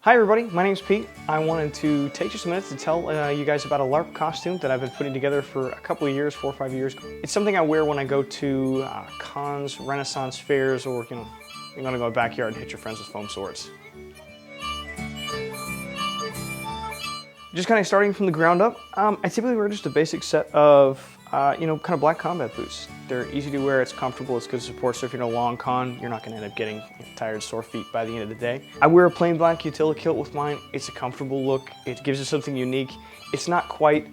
Hi everybody, my name's Pete. I wanted to take just a minute to tell you guys about a LARP costume that I've been putting together for a couple of years, 4 or 5 years. It's something I wear when I go to cons, Renaissance fairs, or you're gonna go to the backyard and hit your friends with foam swords. Just kind of starting from the ground up, I typically wear just a basic set of kind of black combat boots. They're easy to wear, it's comfortable, it's good support, so if you're in a long con, you're not going to end up getting tired, sore feet by the end of the day. I wear a plain black utility kilt with mine. It's a comfortable look, it gives us something unique. It's not quite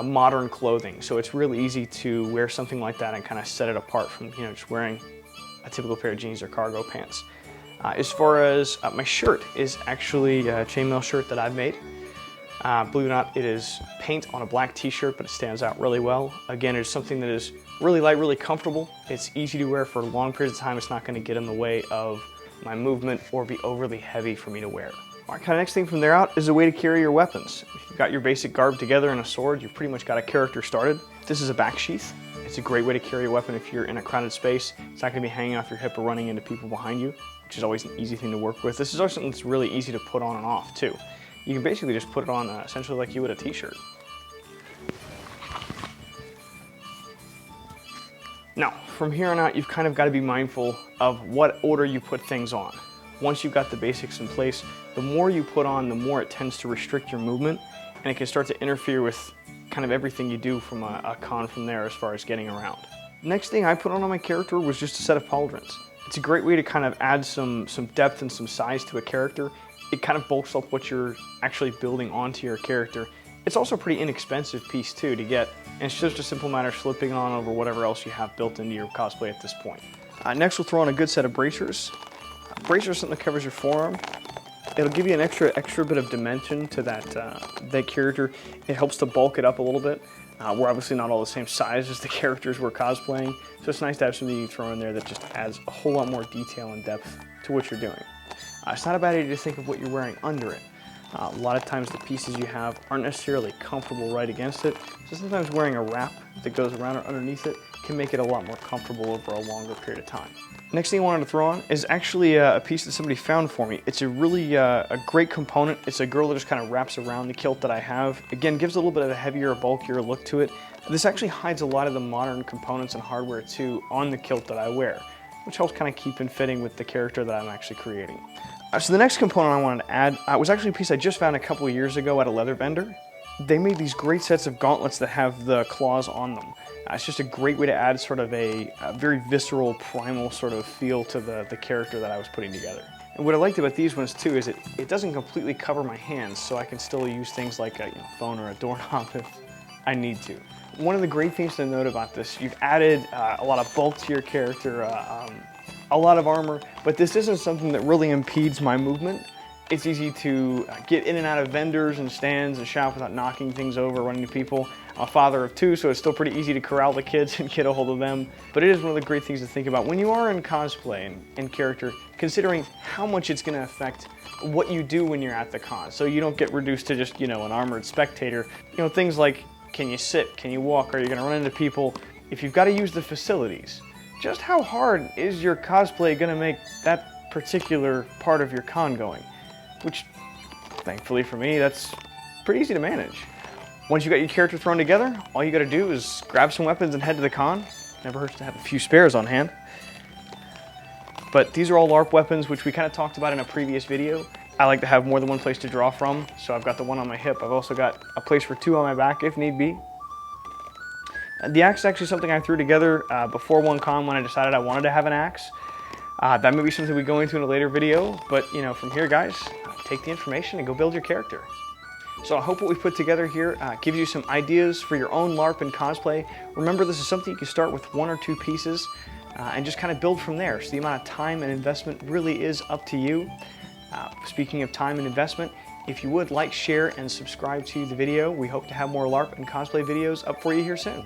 modern clothing, so it's really easy to wear something like that and kind of set it apart from just wearing a typical pair of jeans or cargo pants. As far as my shirt is actually a chainmail shirt that I've made. Believe it or not, it is paint on a black t-shirt, but it stands out really well. Again, it's something that is really light, really comfortable. It's easy to wear for long periods of time. It's not going to get in the way of my movement or be overly heavy for me to wear. All right, kind of next thing from there out is a way to carry your weapons. If you've got your basic garb together and a sword, you've pretty much got a character started. This is a back sheath. It's a great way to carry a weapon if you're in a crowded space. It's not going to be hanging off your hip or running into people behind you, which is always an easy thing to work with. This is also something that's really easy to put on and off too. You can basically just put it on essentially like you would a t-shirt. Now, from here on out, you've kind of got to be mindful of what order you put things on. Once you've got the basics in place, the more you put on, the more it tends to restrict your movement, and it can start to interfere with kind of everything you do from a con from there as far as getting around. Next thing I put on my character was just a set of pauldrons. It's a great way to kind of add some depth and some size to a character. It kind of bulks up what you're actually building onto your character. It's also a pretty inexpensive piece too to get, and it's just a simple matter of slipping on over whatever else you have built into your cosplay at this point. Next we'll throw on a good set of bracers. Bracers are something that covers your forearm. It'll give you an extra bit of dimension to that character. It helps to bulk it up a little bit. We're obviously not all the same size as the characters we're cosplaying, so it's nice to have something you throw in there that just adds a whole lot more detail and depth to what you're doing. It's not a bad idea to think of what you're wearing under it. A lot of times the pieces you have aren't necessarily comfortable right against it, so sometimes wearing a wrap that goes around or underneath it can make it a lot more comfortable over a longer period of time. Next thing I wanted to throw on is actually a piece that somebody found for me. It's a really a great component. It's a girdle that just kind of wraps around the kilt that I have. Again, gives a little bit of a heavier, bulkier look to it. This actually hides a lot of the modern components and hardware too on the kilt that I wear, which helps kind of keep in fitting with the character that I'm actually creating. So the next component I wanted to add was actually a piece I just found a couple of years ago at a leather vendor. They made these great sets of gauntlets that have the claws on them. It's just a great way to add sort of a very visceral, primal sort of feel to the character that I was putting together. And what I liked about these ones too is it doesn't completely cover my hands, so I can still use things like a phone or a doorknob if I need to. One of the great things to note about this, you've added a lot of bulk to your character, a lot of armor, but this isn't something that really impedes my movement. It's easy to get in and out of vendors and stands and shop without knocking things over, running into people. I'm a father of 2, so it's still pretty easy to corral the kids and get a hold of them. But it is one of the great things to think about when you are in cosplay and character, considering how much it's going to affect what you do when you're at the con. So you don't get reduced to just, an armored spectator. Things like, can you sit? Can you walk? Are you going to run into people? If you've got to use the facilities, just how hard is your cosplay going to make that particular part of your con going? Which, thankfully for me, that's pretty easy to manage. Once you got your character thrown together, all you got to do is grab some weapons and head to the con. Never hurts to have a few spares on hand. But these are all LARP weapons, which we kind of talked about in a previous video. I like to have more than one place to draw from, so I've got the one on my hip. I've also got a place for 2 on my back if need be. The axe is actually something I threw together before one con when I decided I wanted to have an axe. That may be something we go into in a later video, but from here, guys, take the information and go build your character. So I hope what we put together here gives you some ideas for your own LARP and cosplay. Remember, this is something you can start with 1 or 2 pieces and just kind of build from there. So the amount of time and investment really is up to you. Speaking of time and investment, if you would like, share, and subscribe to the video. We hope to have more LARP and cosplay videos up for you here soon.